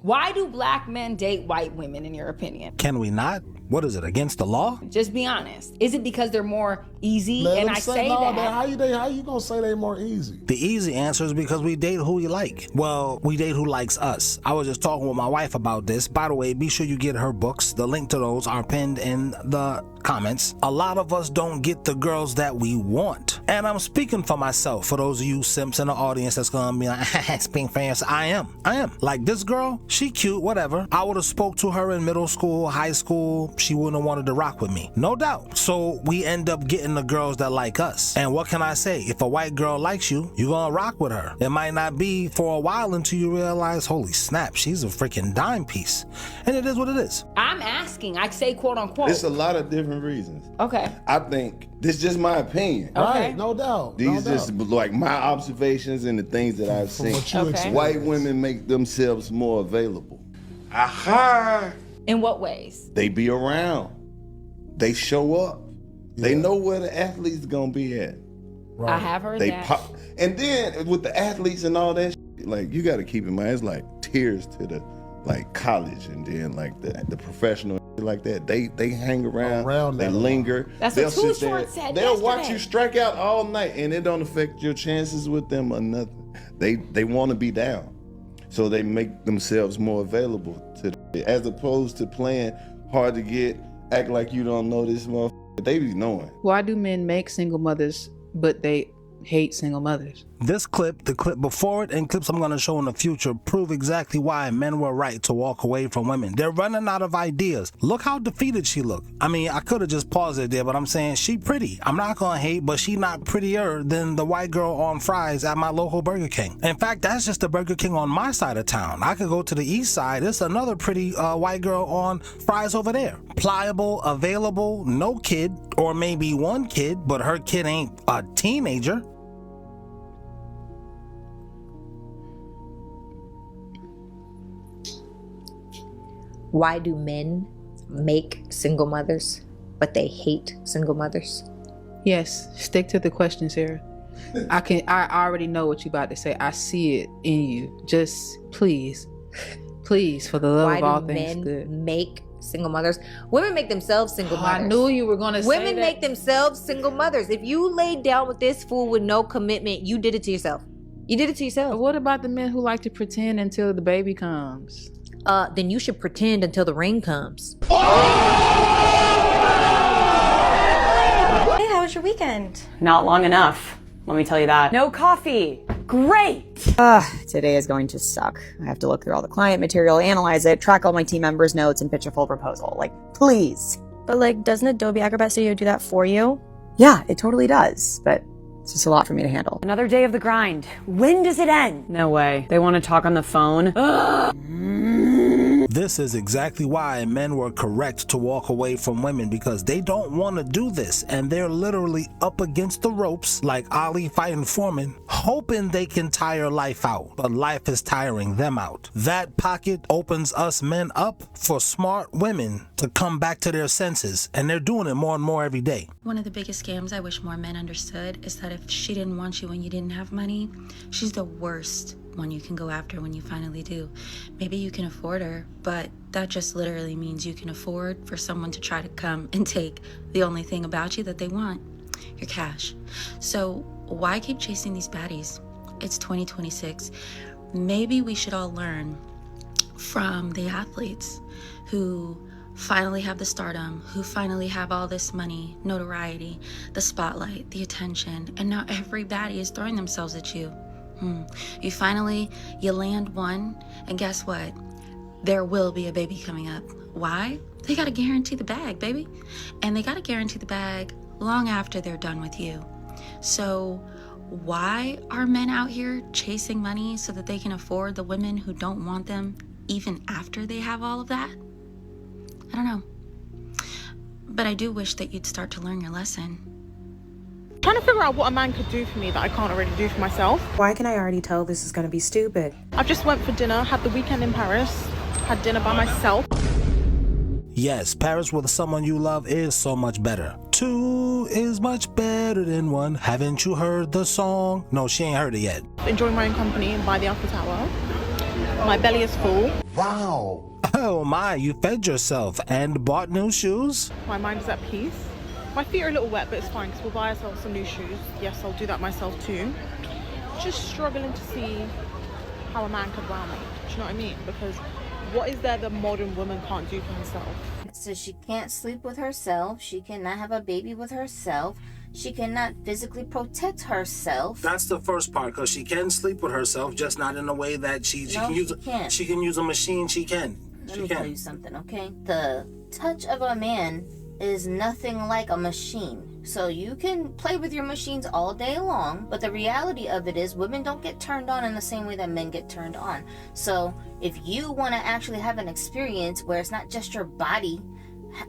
Why do black men date white women, in your opinion? Can we not? What is it, against the law? Just be honest. Is it because they're more easy? Let and them I say no, that. How you gonna say they more easy? The easy answer is because we date who we like. Well, we date who likes us. I was just talking with my wife about this. By the way, be sure you get her books. The link to those are pinned in the comments. A lot of us don't get the girls that we want. And I'm speaking for myself. For those of you simps in the audience that's gonna be like, speaking for yourself, I am. Like this girl, she cute, whatever. I would have spoke to her in middle school, high school. She wouldn't have wanted to rock with me. No doubt. So we end up getting the girls that like us. And what can I say? If a white girl likes you, you're gonna rock with her. It might not be for a while until you realize, holy snap, she's a freaking dime piece. And it is what it is. I'm asking. I say quote unquote. It's a lot of different reasons. Okay. I think this is just my opinion. Okay. Right, no doubt. These just like my observations and the things that I've seen. Okay. White women make themselves more available. Aha! In what ways? They be around. They show up. Yeah. They know where the athlete's gonna be at. Right. I have heard They that. pop. And then with the athletes and all that, like you got to keep in mind, it's like tiers to the like college and then like the professional like that. They hang around they linger. That's They'll what Too sit there. Short said They'll watch yesterday. you strike out all night, and it don't affect your chances with them or nothing. They want to be down, so they make themselves more available to them, as opposed to playing hard to get, act like you don't know this motherfucker. They be knowing. Why do men make single mothers, but they hate single mothers? This clip, the clip before it, and clips I'm going to show in the future prove exactly why men were right to walk away from women. They're running out of ideas. Look how defeated she looked. I mean, I could have just paused it there, but I'm saying she pretty. I'm not going to hate, but she not prettier than the white girl on fries at my local Burger King. In fact, that's just the Burger King on my side of town. I could go to the east side. There's another pretty white girl on fries over there. Pliable, available, no kid, or maybe one kid, but her kid ain't a teenager. Why do men make single mothers, but they hate single mothers? Yes, stick to the question, Sarah. I already know what you about to say. I see it in you. Just please, for the love of all things Why do good. men make single mothers? Women make themselves single mothers. I knew you were gonna say Women that. make themselves single mothers. If you laid down with this fool with no commitment, you did it to yourself. You did it to yourself. What about the men who like to pretend until the baby comes? Then you should pretend until the rain comes. Hey, how was your weekend? Not long enough. Let me tell you that. No coffee. Great. Today is going to suck. I have to look through all the client material, analyze it, track all my team members' notes, and pitch a full proposal. Like, please. But doesn't Adobe Acrobat Studio do that for you? Yeah, it totally does, but it's just a lot for me to handle. Another day of the grind. When does it end? No way. They want to talk on the phone. This is exactly why men were correct to walk away from women, because they don't want to do this, and they're literally up against the ropes like Ali fighting Foreman, hoping they can tire life out, but life is tiring them out. That pocket opens us men up for smart women to come back to their senses, and they're doing it more and more every day. One of the biggest scams I wish more men understood is that if she didn't want you when you didn't have money, she's the worst one you can go after when you finally do. Maybe you can afford her, but that just literally means you can afford for someone to try to come and take the only thing about you that they want, your cash. So why keep chasing these baddies? It's 2026. Maybe we should all learn from the athletes who finally have the stardom, who finally have all this money, notoriety, the spotlight, the attention, and now every baddie is throwing themselves at you. You land one, and guess what? There will be a baby coming up. Why? They gotta guarantee the bag, baby. And they gotta guarantee the bag long after they're done with you. So why are men out here chasing money so that they can afford the women who don't want them even after they have all of that? I don't know. But I do wish that you'd start to learn your lesson. Trying to figure out what a man could do for me that I can't already do for myself. Why can I already tell this is gonna be stupid? I just went for dinner, had the weekend in Paris, had dinner by myself. Yes, Paris with someone you love is so much better. Two is much better than one. Haven't you heard the song? No, she ain't heard it yet. Enjoying my own company by the Eiffel Tower. My belly is full. Wow. Oh my, you fed yourself and bought new shoes? My mind is at peace. My feet are a little wet, but it's fine because we'll buy ourselves some new shoes. Yes, I'll do that myself too. Just struggling to see how a man could wow me. Do you know what I mean? Because what is there the modern woman can't do for herself? So she can't sleep with herself. She cannot have a baby with herself. She cannot physically protect herself. That's the first part, because she can sleep with herself, just not in a way that she can use. She can use a machine. She can. Let me tell you something, okay? The touch of a man is nothing like a machine. So you can play with your machines all day long, but the reality of it is women don't get turned on in the same way that men get turned on. So if you want to actually have an experience where it's not just your body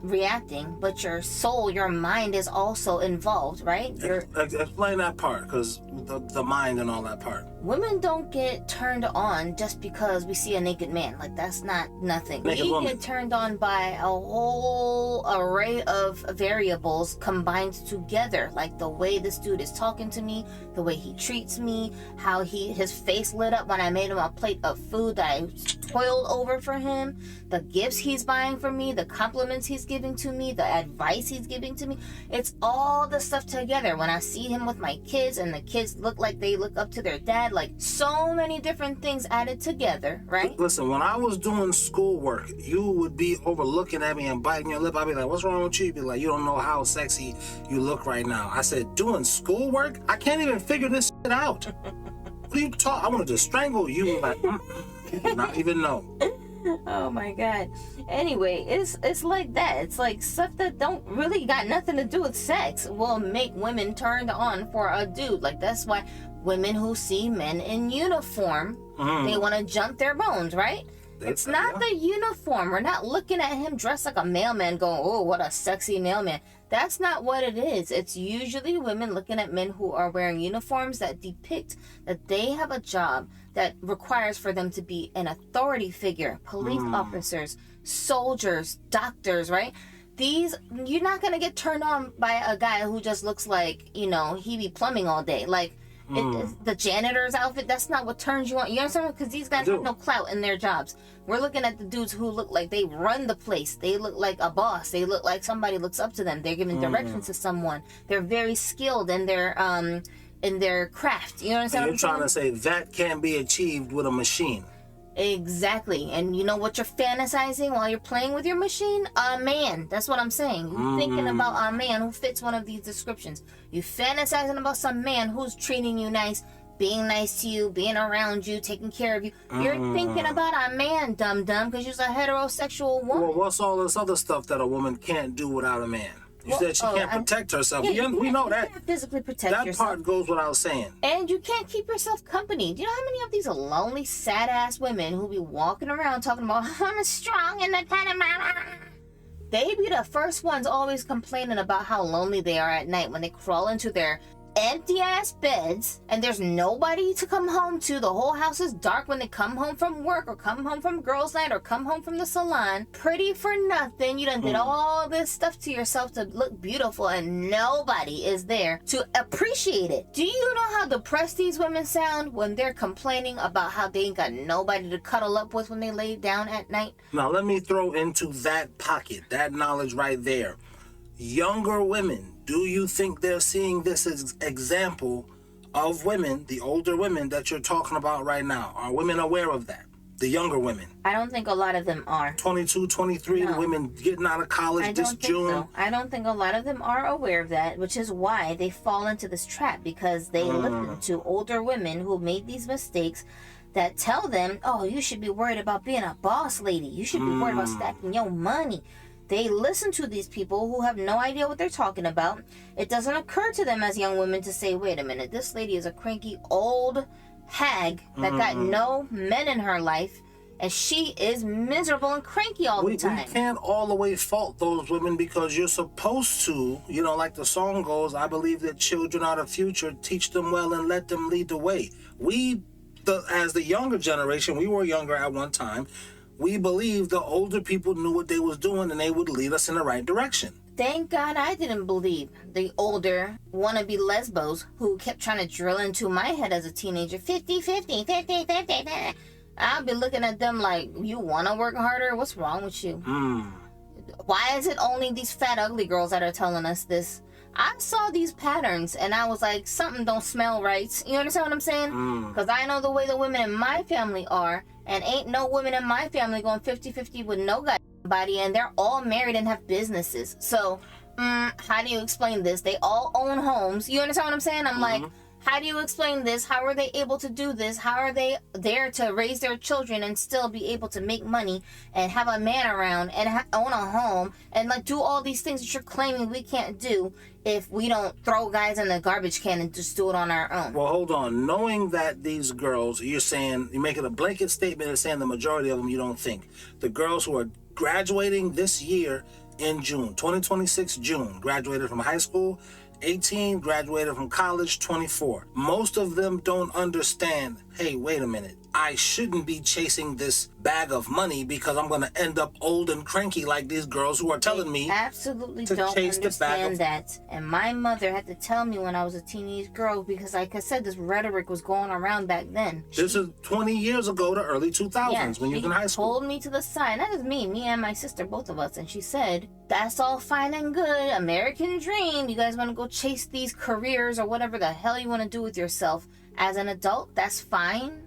reacting, but your soul, your mind is also involved, right? Explain that part, because the mind and all that part. Women don't get turned on just because we see a naked man. Like, that's not nothing. We get turned on by a whole array of variables combined together. Like the way this dude is talking to me, the way he treats me, how his face lit up when I made him a plate of food that I toiled over for him, the gifts he's buying for me, the compliments he's giving to me, the advice he's giving to me. It's all the stuff together. When I see him with my kids and the kids look like they look up to their dad, like so many different things added together, right? Listen, when I was doing schoolwork, you would be overlooking at me and biting your lip. I'd be like, what's wrong with you? You'd be like, you don't know how sexy you look right now. I said, doing schoolwork? I can't even figure this shit out. What are you talking? I wanted to strangle you. Like, not even know. Oh my God. Anyway, it's like that. It's like stuff that don't really got nothing to do with sex will make women turned on for a dude. Like, that's why women who see men in uniform, they want to jump their bones, right? It's not the uniform. We're not looking at him dressed like a mailman going, oh, what a sexy mailman. That's not what it is. It's usually women looking at men who are wearing uniforms that depict that they have a job that requires for them to be an authority figure. Police officers, soldiers, doctors, right? You're not going to get turned on by a guy who just looks like, he be plumbing all day. Like, the janitor's outfit, that's not what turns you on. You understand? Because these guys have no clout in their jobs. We're looking at the dudes who look like they run the place. They look like a boss. They look like somebody looks up to them. They're giving directions to someone. They're very skilled in their craft. You know what I'm saying? You're trying to say that can't be achieved with a machine. Exactly. And you know what you're fantasizing while you're playing with your machine? A man. That's what I'm saying. You're thinking about a man who fits one of these descriptions. You fantasizing about some man who's treating you nice, being nice to you, being around you, taking care of you. You're thinking about a man, dum-dum, because you're a heterosexual woman. Well, what's all this other stuff that a woman can't do without a man? You said she can't protect herself. Yeah, we know that. You can't physically protect yourself. That part goes without saying. And you can't keep yourself company. Do you know how many of these lonely, sad-ass women who be walking around talking about, I'm strong and independent. They be the first ones always complaining about how lonely they are at night when they crawl into their empty-ass beds and there's nobody to come home to. The whole house is dark when they come home from work or come home from girls' night or come home from the salon. Pretty for nothing. You done did all this stuff to yourself to look beautiful and nobody is there to appreciate it. Do you know how depressed these women sound when they're complaining about how they ain't got nobody to cuddle up with when they lay down at night? Now let me throw into that pocket, that knowledge right there. Younger women, do you think they're seeing this as example of women, the older women that you're talking about right now? Are women aware of that? The younger women? I don't think a lot of them are. 22, 23, the women getting out of college this June? So. I don't think a lot of them are aware of that, which is why they fall into this trap, because they listen to older women who made these mistakes that tell them, oh, you should be worried about being a boss lady. You should be worried about stacking your money. They listen to these people who have no idea what they're talking about. It doesn't occur to them as young women to say, wait a minute, this lady is a cranky old hag that got no men in her life, and she is miserable and cranky all the time. We can't all the way fault those women, because you're supposed to, like the song goes, I believe that children are the future, teach them well and let them lead the way. As the younger generation, we were younger at one time, we believed the older people knew what they was doing and they would lead us in the right direction. Thank God I didn't believe the older wannabe lesbos who kept trying to drill into my head as a teenager, 50-50, 50-50. I'll be looking at them like, you want to work harder? What's wrong with you? Why is it only these fat, ugly girls that are telling us this? I saw these patterns and I was like, something don't smell right. You understand what I'm saying? Because I know the way the women in my family are, and ain't no women in my family going 50-50 with no guy body, and they're all married and have businesses. So, how do you explain this? They all own homes. You understand what I'm saying? I'm like, how do you explain this? How are they able to do this? How are they there to raise their children and still be able to make money and have a man around and own a home and like do all these things that you're claiming we can't do if we don't throw guys in the garbage can and just do it on our own? Well, hold on. Knowing that these girls, you're saying, you're making a blanket statement and saying the majority of them you don't think. The girls who are graduating this year in June, 2026 June, graduated from high school, 18, graduated from college, 24. Most of them don't understand, hey, wait a minute. I shouldn't be chasing this bag of money because I'm going to end up old and cranky like these girls who are telling me absolutely to don't chase the bag understand of... that. And my mother had to tell me when I was a teenage girl because, like I said, this rhetoric was going around back then. This is 20 years ago, the early 2000s, when you were in high school. She pulled me to the side. That is me and my sister, both of us. And she said, that's all fine and good. American dream. You guys want to go chase these careers or whatever the hell you want to do with yourself as an adult? That's fine.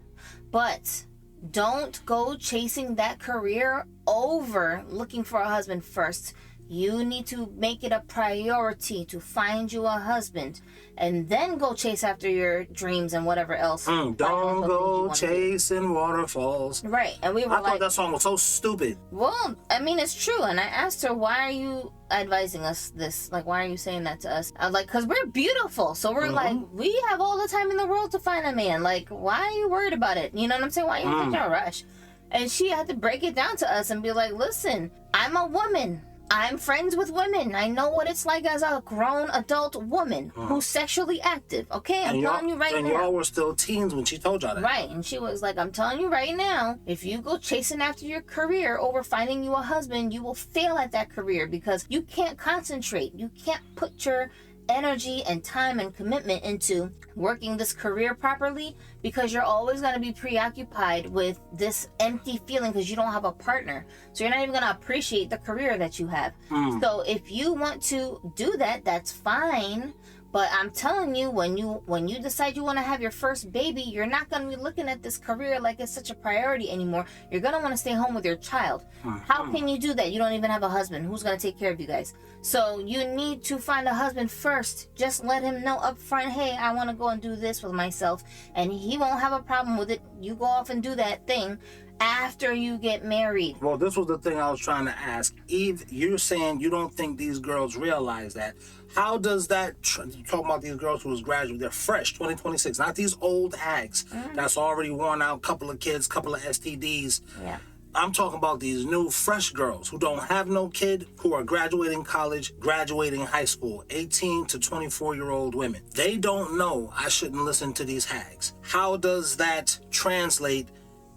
But don't go chasing that career over looking for a husband first. You need to make it a priority to find you a husband and then go chase after your dreams and whatever else. Don't go chasing waterfalls. Right. And we were I thought that song was so stupid. Well, I mean, it's true. And I asked her, why are you advising us this? Like, why are you saying that to us? I was like, because we're beautiful. So we're like, we have all the time in the world to find a man. Like, why are you worried about it? You know what I'm saying? Why are you in a rush? And she had to break it down to us and be like, listen, I'm a woman. I'm friends with women. I know what it's like as a grown adult woman who's sexually active. Okay, I'm telling you right now. And y'all were still teens when she told y'all that. Right, and she was like, I'm telling you right now, if you go chasing after your career over finding you a husband, you will fail at that career because you can't concentrate. You can't put your energy and time and commitment into working this career properly because you're always going to be preoccupied with this empty feeling because you don't have a partner. So you're not even going to appreciate the career that you have. So if you want to do that, that's fine. But I'm telling you, when you decide you want to have your first baby, you're not going to be looking at this career like it's such a priority anymore. You're going to want to stay home with your child. How can you do that? You don't even have a husband. Who's going to take care of you guys? So you need to find a husband first. Just let him know up front, hey, I want to go and do this with myself. And he won't have a problem with it. You go off and do that thing after you get married. Well, this was the thing I was trying to ask. Eve, you're saying you don't think these girls realize that. How does that, you talking about these girls who was graduate, they're fresh, 2026, not these old hags that's already worn out, couple of kids, couple of STDs. Yeah. I'm talking about these new fresh girls who don't have no kid, who are graduating college, graduating high school, 18 to 24-year-old women. They don't know I shouldn't listen to these hags. How does that translate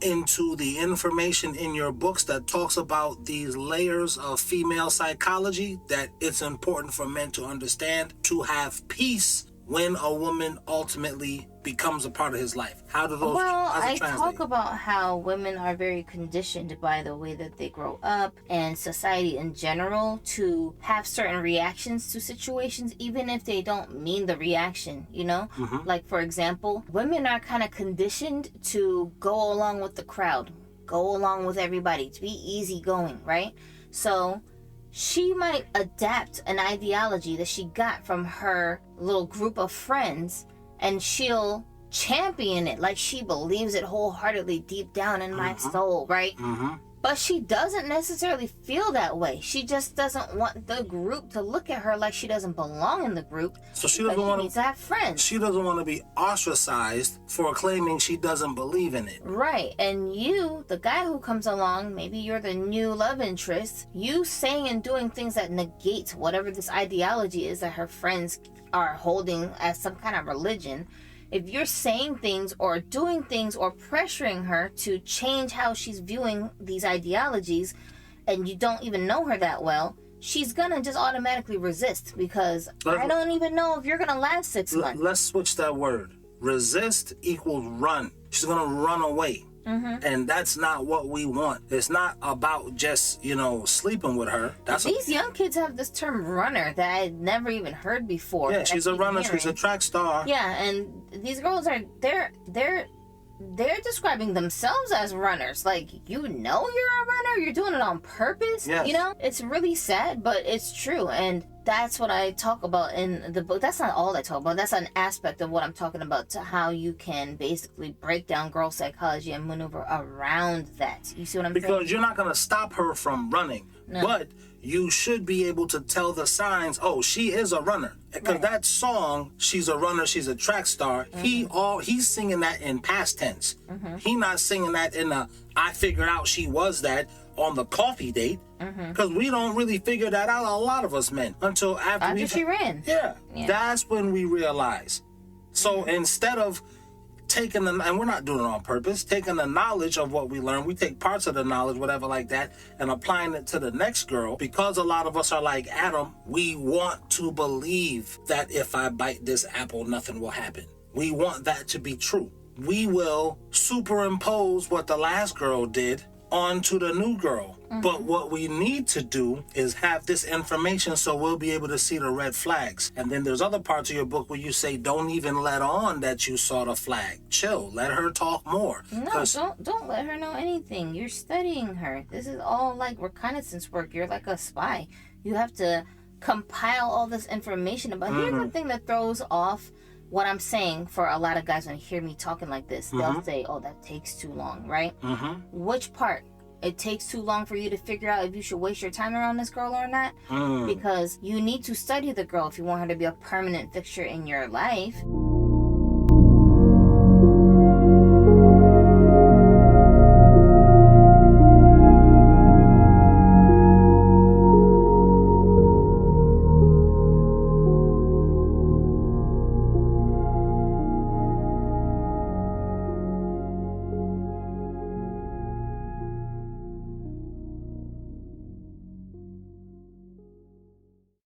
into the information in your books that talks about these layers of female psychology that it's important for men to understand to have peace when a woman ultimately becomes a part of his life? How do those I talk about how women are very conditioned by the way that they grow up and society in general to have certain reactions to situations, even if they don't mean the reaction, you know? Like, for example, women are kind of conditioned to go along with the crowd, go along with everybody, to be easygoing, right? So she might adapt an ideology that she got from her little group of friends, and she'll champion it like she believes it wholeheartedly deep down in my soul, right? But she doesn't necessarily feel that way. She just doesn't want the group to look at her like she doesn't belong in the group. So she doesn't want to have friends. She doesn't want to be ostracized for claiming she doesn't believe in it. Right. And you, the guy who comes along, maybe you're the new love interest, you saying and doing things that negate whatever this ideology is that her friends are holding as some kind of religion. If you're saying things or doing things or pressuring her to change how she's viewing these ideologies, and you don't even know her that well, she's gonna just automatically resist because I don't even know if you're gonna last 6 months. Let's switch that word. Resist equals run. She's gonna run away. And that's not what we want. It's not about just, sleeping with her. These young kids have this term runner that I had never even heard before. Yeah, she's a runner, she's a track star. Yeah, and these girls are, they're describing themselves as runners. Like, you're a runner, you're doing it on purpose. Yes. It's really sad, but it's true. And that's what I talk about in the book. That's not all I talk about. That's an aspect of what I'm talking about, to how you can basically break down girl psychology and maneuver around that. You see what I'm saying? Because you're not going to stop her from running. No. But you should be able to tell the signs, she is a runner. Because that song, she's a runner, she's a track star, he's singing that in past tense. He's not singing that in I figured out she was that on the coffee date. Because we don't really figure that out, a lot of us men, until after she ran. Yeah, that's when we realize. So instead of taking and we're not doing it on purpose, taking the knowledge of what we learn, we take parts of the knowledge, whatever like that, and applying it to the next girl. Because a lot of us are like Adam, we want to believe that if I bite this apple, nothing will happen. We want that to be true. We will superimpose what the last girl did onto the new girl. But what we need to do is have this information so we'll be able to see the red flags. And then there's other parts of your book where you say, don't even let on that you saw the flag. Chill. Let her talk more. No, don't let her know anything. You're studying her. This is all like reconnaissance work. You're like a spy. You have to compile all this information about. Here's the thing that throws off what I'm saying for a lot of guys when they hear me talking like this. They'll say, that takes too long, right? Which part? It takes too long for you to figure out if you should waste your time around this girl or not? Because you need to study the girl if you want her to be a permanent fixture in your life.